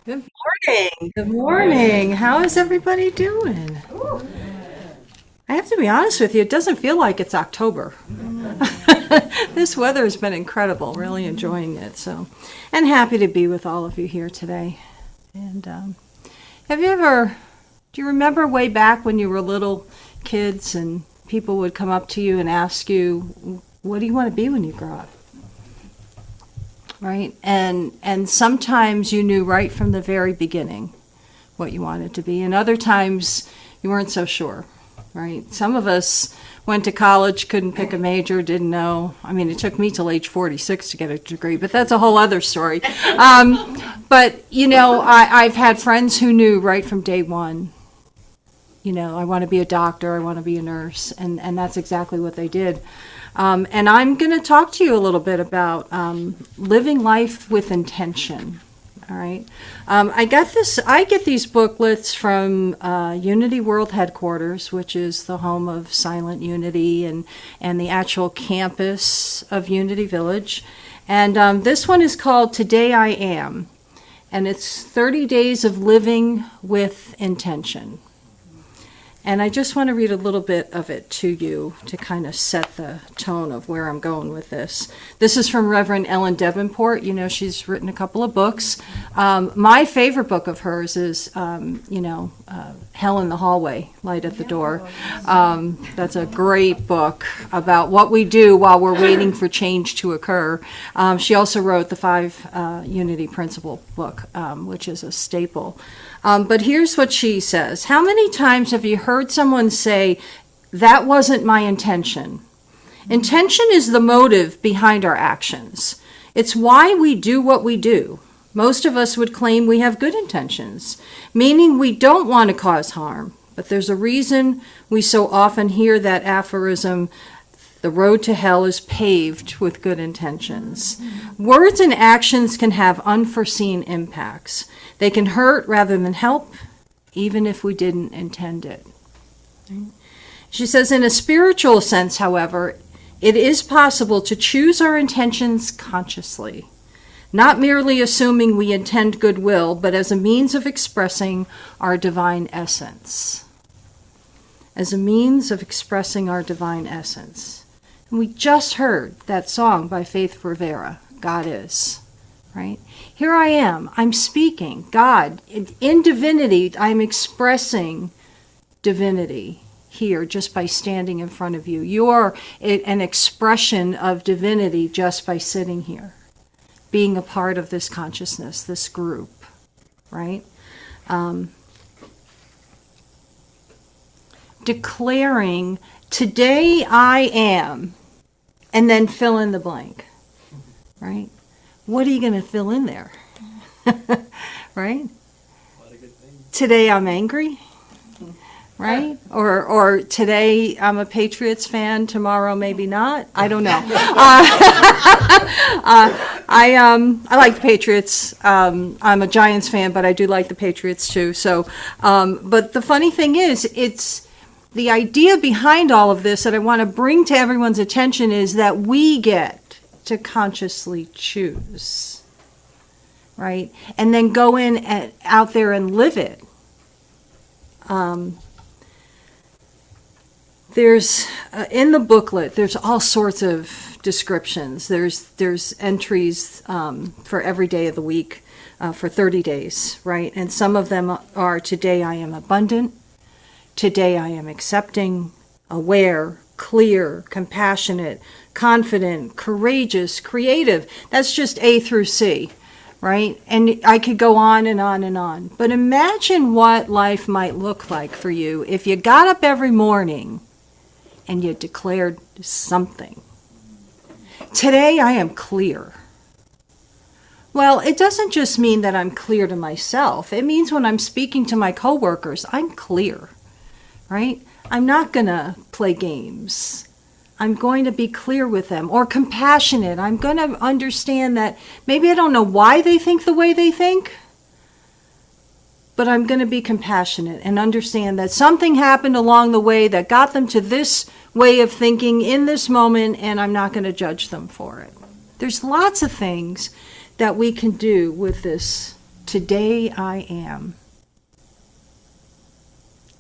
Good morning. Good morning. How is everybody doing? I have to be honest with you, it doesn't feel like it's October. This weather has been incredible, really enjoying it. And happy to be with all of you here today. And do you remember way back when you were little kids and people would come up to you and ask you, what do you want to be when you grow up? Right? And sometimes you knew right from the very beginning what you wanted to be, and other times you weren't so sure, right? Some of us went to college, couldn't pick a major, didn't know. I mean, it took me till age 46 to get a degree, but that's a whole other story. But, I've had friends who knew right from day one, I want to be a doctor, I want to be a nurse, and that's exactly what they did. And I'm going to talk to you a little bit about living life with intention. All right. I get these booklets from Unity World Headquarters, which is the home of Silent Unity and the actual campus of Unity Village. And this one is called Today I Am. And it's 30 Days of Living with Intention. And I just want to read a little bit of it to you to kind of set the tone of where I'm going with this. This is from Reverend Ellen Davenport. She's written a couple of books. My favorite book of hers is, Hell in the Hallway, Light at the Door. That's a great book about what we do while we're waiting for change to occur. She also wrote the 5 Unity Principle book, which is a staple. But here's what she says. How many times have you heard someone say, that wasn't my intention? Intention is the motive behind our actions. It's why we do what we do. Most of us would claim we have good intentions, meaning we don't want to cause harm. But there's a reason we so often hear that aphorism, the road to hell is paved with good intentions. Words and actions can have unforeseen impacts. They can hurt rather than help, even if we didn't intend it. She says, in a spiritual sense, however, it is possible to choose our intentions consciously, not merely assuming we intend goodwill, but as a means of expressing our divine essence. As a means of expressing our divine essence. And we just heard that song by Faith Rivera, God Is. Right? Here I am. I'm speaking. God, in divinity, I'm expressing divinity here just by standing in front of you. You're an expression of divinity just by sitting here, being a part of this consciousness, this group, right? Declaring, today I am, and then fill in the blank, right? What are you going to fill in there? Right? Today I'm angry, right? Or today I'm a Patriots fan, tomorrow maybe not. I don't know. I like the Patriots. I'm a Giants fan, but I do like the Patriots too. So, but the funny thing is, it's the idea behind all of this that I want to bring to everyone's attention is that we get to consciously choose, right? And then go in and out there and live it. There's in the booklet, there's all sorts of descriptions. There's entries for every day of the week for 30 days, right? And some of them are, today I am abundant, today I am accepting, aware, clear, compassionate, confident, courageous, creative. That's just A through C, right? And I could go on and on and on. But imagine what life might look like for you if you got up every morning and you declared something. Today I am clear. Well, it doesn't just mean that I'm clear to myself. It means when I'm speaking to my coworkers, I'm clear, right? I'm not going to play games. I'm going to be clear with them. Or compassionate. I'm going to understand that maybe I don't know why they think the way they think, but I'm going to be compassionate and understand that something happened along the way that got them to this way of thinking in this moment, and I'm not going to judge them for it. There's lots of things that we can do with this Today I am.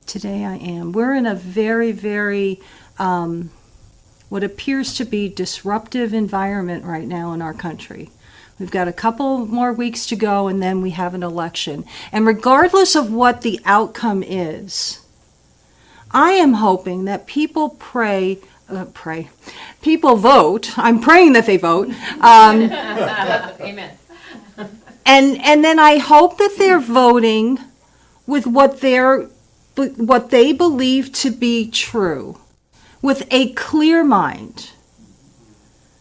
Today I am. We're in a very, very, what appears to be disruptive environment right now in our country. We've got a couple more weeks to go, and then we have an election. And regardless of what the outcome is, I am hoping that people people vote. I'm praying that they vote. Amen. And then I hope that they're voting with what they believe to be true, with a clear mind,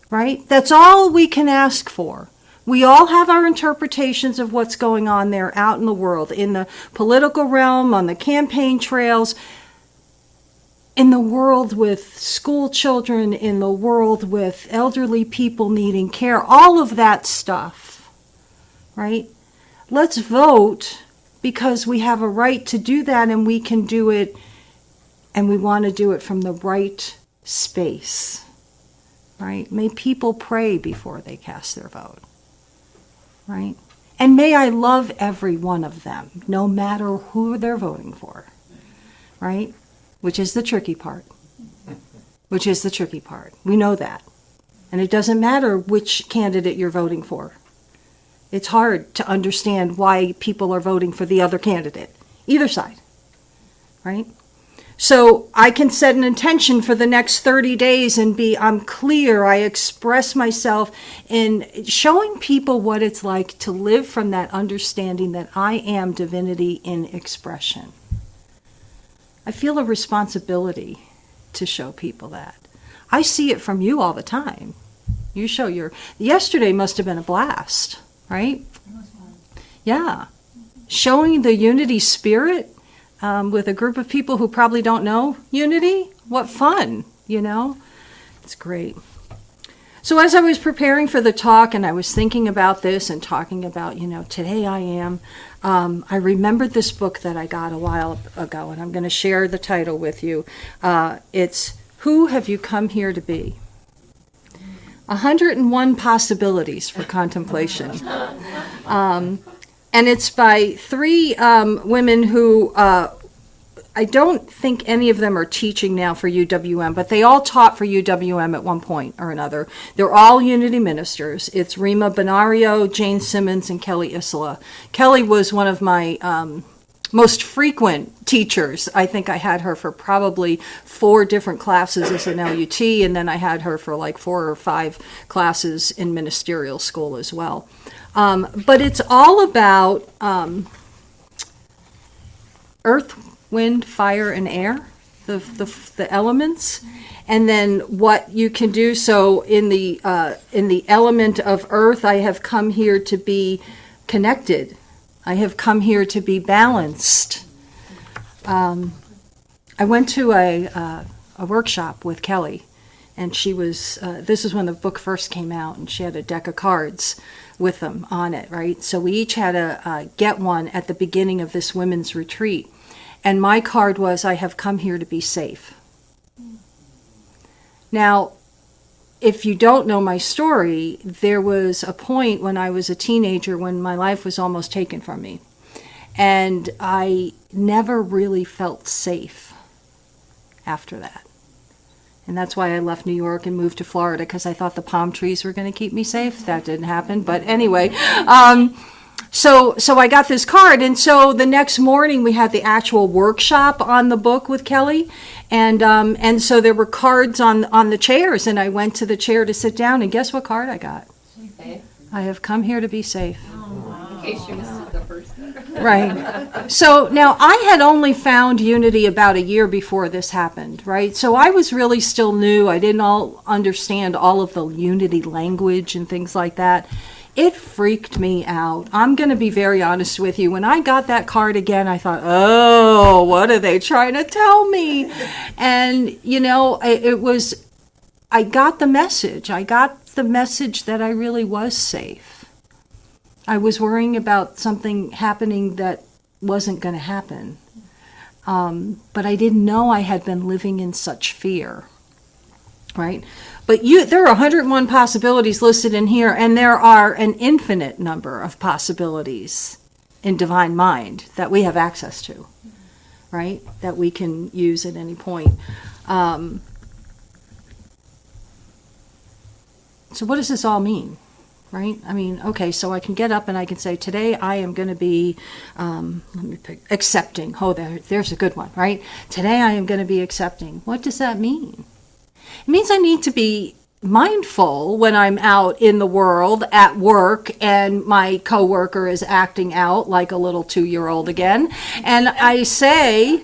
right? That's all we can ask for. We all have our interpretations of what's going on there out in the world, in the political realm, on the campaign trails, in the world with school children, in the world with elderly people needing care, all of that stuff, right? Let's vote because we have a right to do that, and we can do it, and we want to do it from the right space, right? May people pray before they cast their vote, right? And may I love every one of them, no matter who they're voting for, right? Which is the tricky part. Which is the tricky part. We know that. And it doesn't matter which candidate you're voting for. It's hard to understand why people are voting for the other candidate, either side, right? So I can set an intention for the next 30 days and I'm clear, I express myself in showing people what it's like to live from that understanding that I am divinity in expression. I feel a responsibility to show people that. I see it from you all the time. You show yesterday must have been a blast, right? Yeah. Showing the unity spirit with a group of people who probably don't know unity. What fun, It's great. So as I was preparing for the talk and I was thinking about this and talking about, today I am, I remembered this book that I got a while ago, and I'm going to share the title with you. It's Who Have You Come Here to Be? 101 Possibilities for Contemplation. And it's by three women who I don't think any of them are teaching now for UWM, but they all taught for UWM at one point or another. They're all Unity ministers. It's Rima Benario, Jane Simmons, and Kelly Isola. Kelly was one of my most frequent teachers. I think I had her for probably 4 different classes as an LUT, and then I had her for like 4 or 5 classes in ministerial school as well. But it's all about earth, wind, fire, and air, the elements, and then what you can do. So in the element of earth, I have come here to be connected. I have come here to be balanced. I went to a workshop with Kelly, and she was. This is when the book first came out, and she had a deck of cards with them on it, right? So we each had to get one at the beginning of this women's retreat. And my card was, I have come here to be safe. Now, if you don't know my story, there was a point when I was a teenager when my life was almost taken from me. And I never really felt safe after that. And that's why I left New York and moved to Florida, because I thought the palm trees were going to keep me safe. That didn't happen. But anyway, So I got this card, and so the next morning we had the actual workshop on the book with Kelly, and so there were cards on the chairs, and I went to the chair to sit down, and guess what card I got? Safe. I have come here to be safe. In case you missed the first one. Right. So now I had only found Unity about a year before this happened, right? So I was really still new. I didn't understand all of the Unity language and things like that. It freaked me out. I'm going to be very honest with you. When I got that card again, I thought, oh, what are they trying to tell me? And, I got the message. I got the message that I really was safe. I was worrying about something happening that wasn't going to happen. But I didn't know I had been living in such fear, right? But there are 101 possibilities listed in here, and there are an infinite number of possibilities in divine mind that we have access to, right? That we can use at any point. So what does this all mean, right? I mean, okay, so I can get up and I can say, today I am going to be, accepting. Oh, there's a good one, right? Today I am going to be accepting. What does that mean? It means I need to be mindful when I'm out in the world at work and my coworker is acting out like a little 2-year-old again. And I say,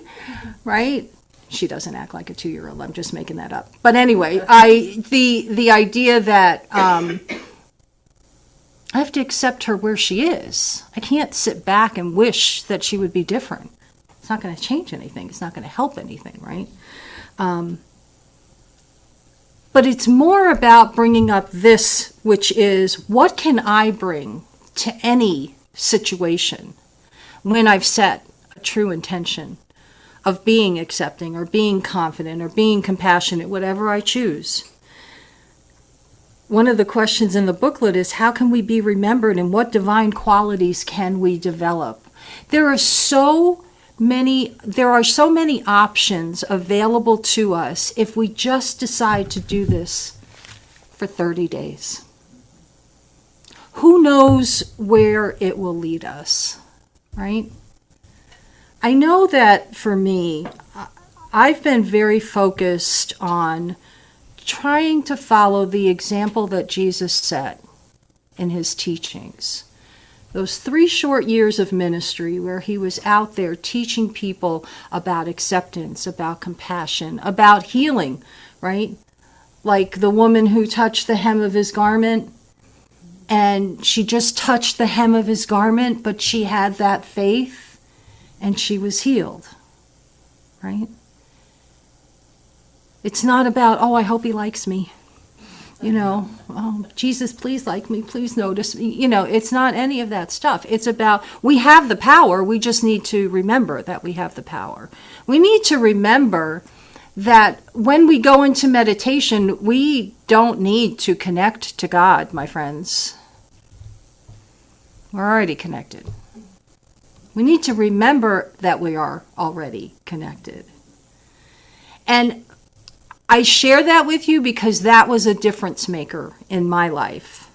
right? She doesn't act like a 2-year-old. I'm just making that up. But anyway, the idea that I have to accept her where she is. I can't sit back and wish that she would be different. It's not going to change anything. It's not going to help anything, right? But it's more about bringing up this, which is, what can I bring to any situation when I've set a true intention of being accepting or being confident or being compassionate, whatever I choose. One of the questions in the booklet is, how can we be remembered and what divine qualities can we develop? There are so many options available to us if we just decide to do this for 30 days. Who knows where it will lead us, right? I know that for me, I've been very focused on trying to follow the example that Jesus set in his teachings. Those 3 short years of ministry where he was out there teaching people about acceptance, about compassion, about healing, right? Like the woman who touched the hem of his garment, and she just touched the hem of his garment, but she had that faith. And she was healed, right? It's not about, oh, I hope he likes me. Oh, Jesus, please like me, please notice me. It's not any of that stuff. It's about, we have the power, we just need to remember that we have the power. We need to remember that when we go into meditation, we don't need to connect to God, my friends. We're already connected. We need to remember that we are already connected. And I share that with you because that was a difference maker in my life.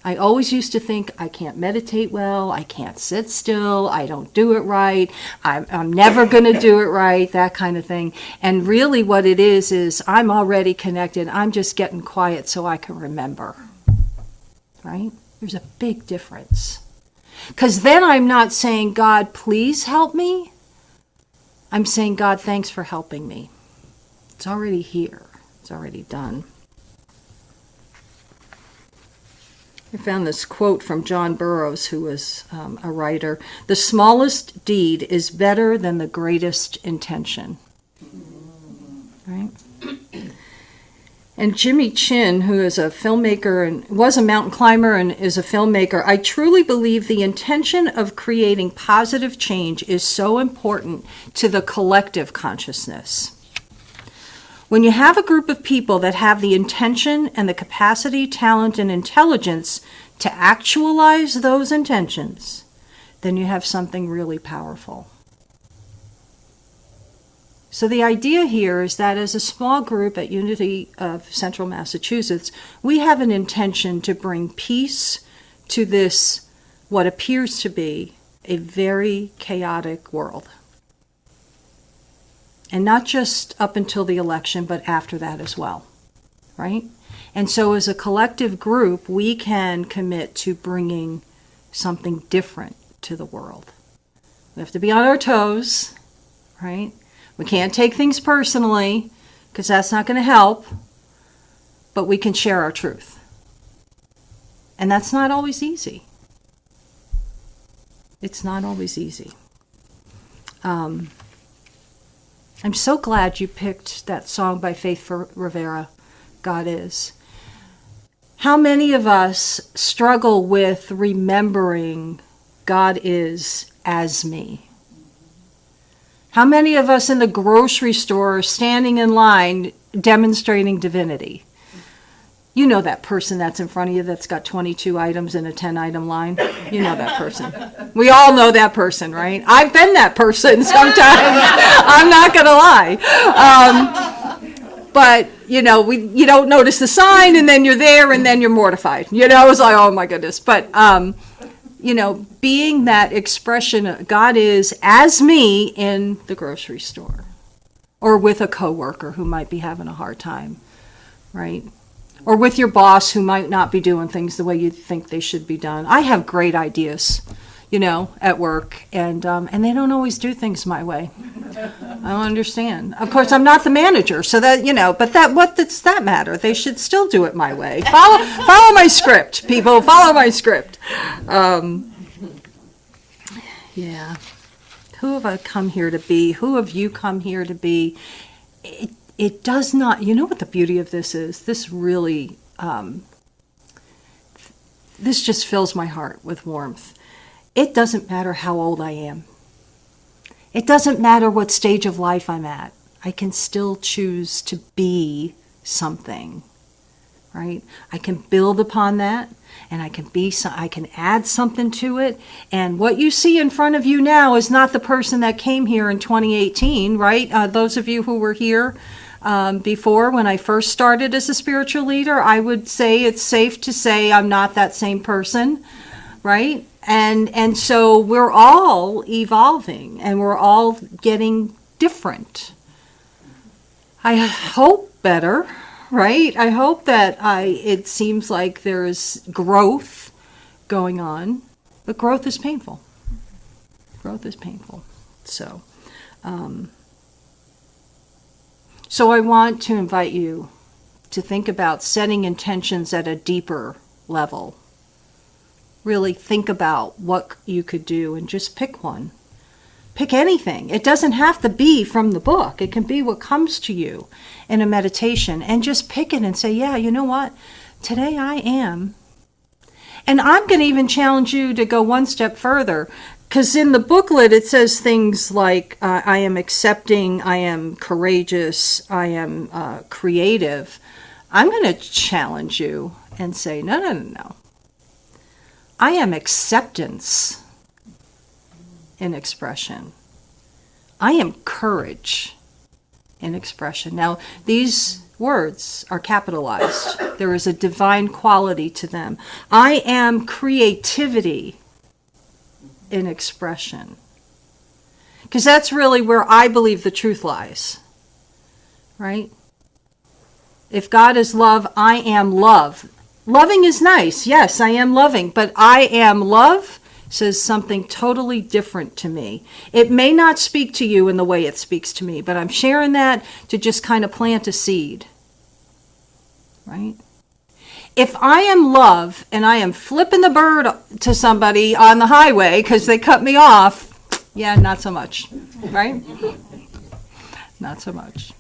I always used to think, I can't meditate well, I can't sit still, I don't do it right, I'm never going to do it right, that kind of thing. And really what it is I'm already connected, I'm just getting quiet so I can remember. Right? There's a big difference. Because then I'm not saying, God, please help me. I'm saying, God, thanks for helping me. It's already here. It's already done. I found this quote from John Burroughs, who was a writer. The smallest deed is better than the greatest intention. Right? And Jimmy Chin, who is a filmmaker and was a mountain climber and is a filmmaker, I truly believe the intention of creating positive change is so important to the collective consciousness. When you have a group of people that have the intention and the capacity, talent, and intelligence to actualize those intentions, then you have something really powerful. So the idea here is that as a small group at Unity of Central Massachusetts, we have an intention to bring peace to this, what appears to be a very chaotic world. And not just up until the election, but after that as well, right? And so as a collective group, we can commit to bringing something different to the world. We have to be on our toes, right? We can't take things personally, because that's not going to help, but we can share our truth. And that's not always easy. It's not always easy. I'm so glad you picked that song by Faith Rivera, God Is. How many of us struggle with remembering God is as me? How many of us in the grocery store are standing in line demonstrating divinity? You know that person that's in front of you that's got 22 items in a 10-item line. You know that person. We all know that person, right? I've been that person sometimes. I'm not going to lie. But, you don't notice the sign, and then you're there, and then you're mortified. It's like, oh, my goodness. But, being that expression, God is as me in the grocery store or with a coworker who might be having a hard time, right? Or with your boss who might not be doing things the way you think they should be done. I have great ideas, at work, and they don't always do things my way. I don't understand. Of course, I'm not the manager, so that, but what does that matter? They should still do it my way. Follow my script, people. Follow my script. Yeah. Who have I come here to be? Who have you come here to be? It does not, what the beauty of this is? This really, this just fills my heart with warmth. It doesn't matter how old I am. It doesn't matter what stage of life I'm at. I can still choose to be something, right? I can build upon that, and I can add something to it. And what you see in front of you now is not the person that came here in 2018, right? Those of you who were here before, when I first started as a spiritual leader, I would say it's safe to say I'm not that same person, right? And so we're all evolving, and we're all getting different. I hope better, right? I hope that it seems like there's growth going on, but growth is painful. Growth is painful. So I want to invite you to think about setting intentions at a deeper level. Really think about what you could do and just pick one. Pick anything. It doesn't have to be from the book. It can be what comes to you in a meditation, and just pick it and say, yeah, you know what? Today I am. And I'm going to even challenge you to go one step further, because in the booklet it says things like, I am accepting, I am courageous, I am creative. I'm going to challenge you and say, no. I am acceptance in expression. I am courage in expression. Now, these words are capitalized. There is a divine quality to them. I am creativity in expression. Because that's really where I believe the truth lies. Right? If God is love, I am love. Loving is nice. Yes, I am loving. But I am love says something totally different to me. It may not speak to you in the way it speaks to me, but I'm sharing that to just kind of plant a seed. Right? If I am love and I am flipping the bird to somebody on the highway because they cut me off, yeah, not so much. Right? Not so much.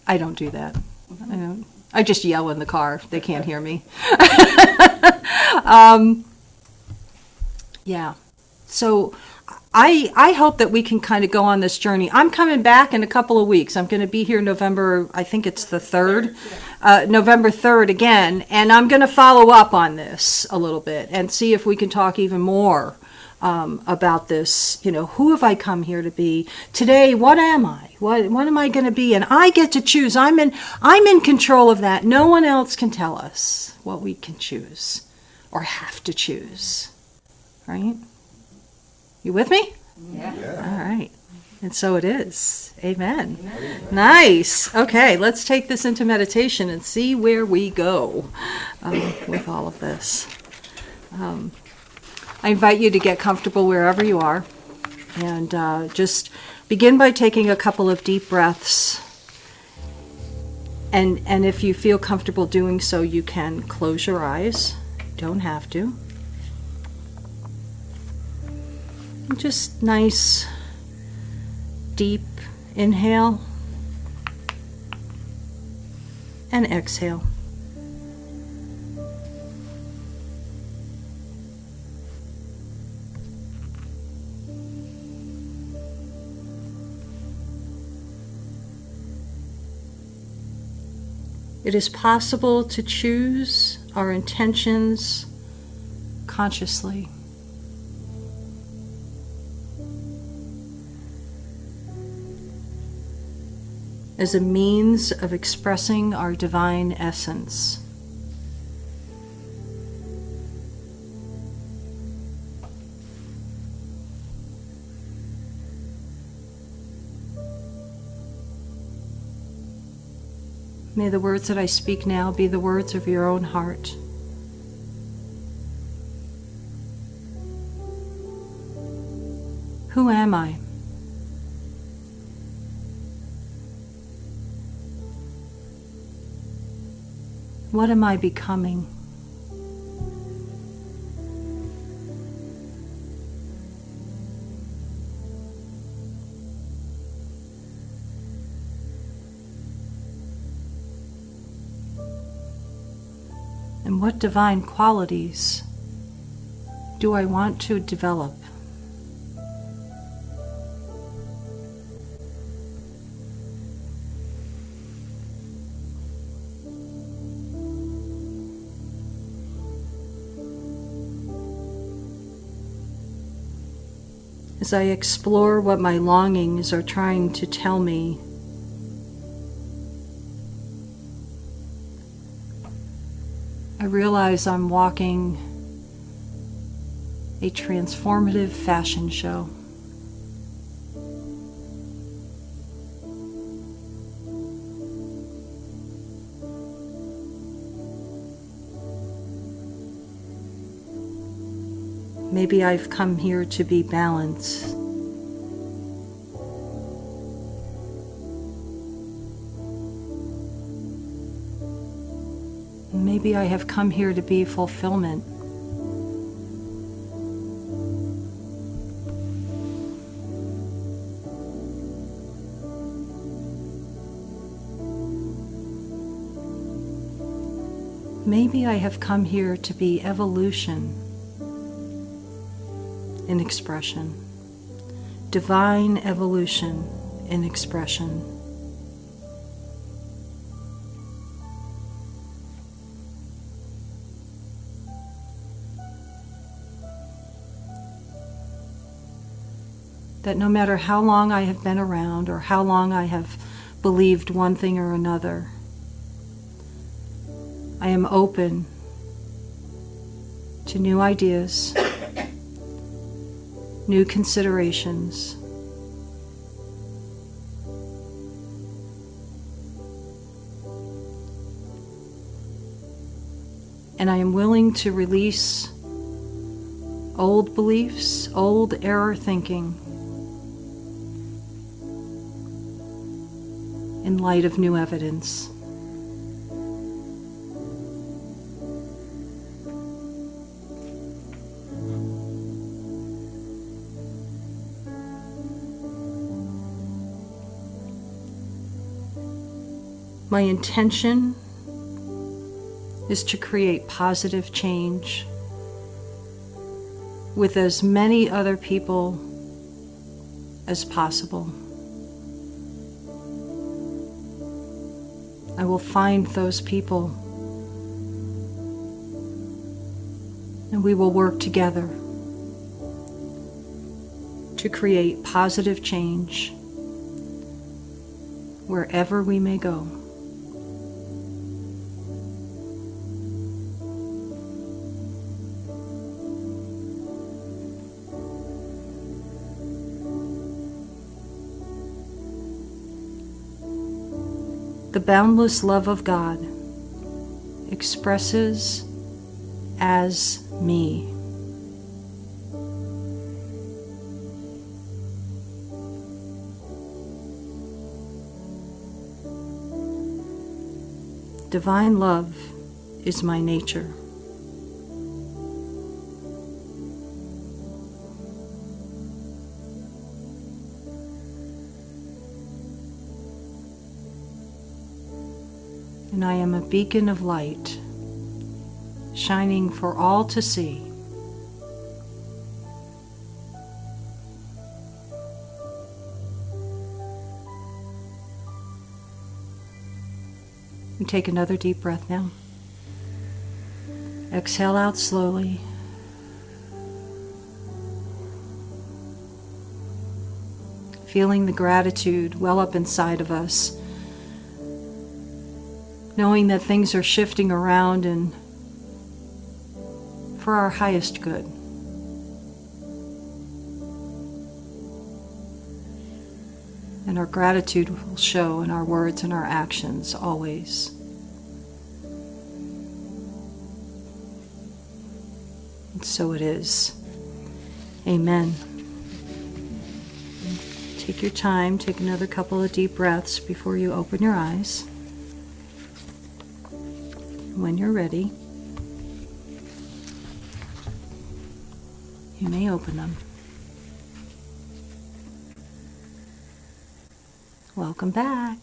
I don't do that. I just yell in the car. They can't hear me. Yeah. So I hope that we can kind of go on this journey. I'm coming back in a couple of weeks. I'm going to be here November, I think it's the 3rd, November 3rd again. And I'm going to follow up on this a little bit and see if we can talk even more about this. Who have I come here to be? Today, what am I? What am I going to be? And I get to choose. I'm in control of that. No one else can tell us what we can choose or have to choose. Right? You with me? Yeah. All right. And so it is. Amen. Nice. Okay, let's take this into meditation and see where we go with all of this. I invite you to get comfortable wherever you are, and just begin by taking a couple of deep breaths. And if you feel comfortable doing so, you can close your eyes. You don't have to. Just nice, deep inhale and exhale. It is possible to choose our intentions consciously. As a means of expressing our divine essence. May the words that I speak now be the words of your own heart. Who am I? What am I becoming? And what divine qualities do I want to develop? As I explore what my longings are trying to tell me, I realize I'm walking a transformative fashion show. Maybe I've come here to be balanced. Maybe I have come here to be fulfillment. Maybe I have come here to be evolution in expression, divine evolution in expression. That no matter how long I have been around or how long I have believed one thing or another, I am open to new ideas, new considerations, and I am willing to release old beliefs, old error thinking, in light of new evidence. My intention is to create positive change with as many other people as possible. I will find those people and we will work together to create positive change wherever we may go. The boundless love of God expresses as me. Divine love is my nature. And I am a beacon of light, shining for all to see. And take another deep breath now. Exhale out slowly. Feeling the gratitude well up inside of us. Knowing that things are shifting around and for our highest good. And our gratitude will show in our words and our actions always. And so it is. Amen. Take your time, take another couple of deep breaths before you open your eyes. When you're ready, you may open them. Welcome back.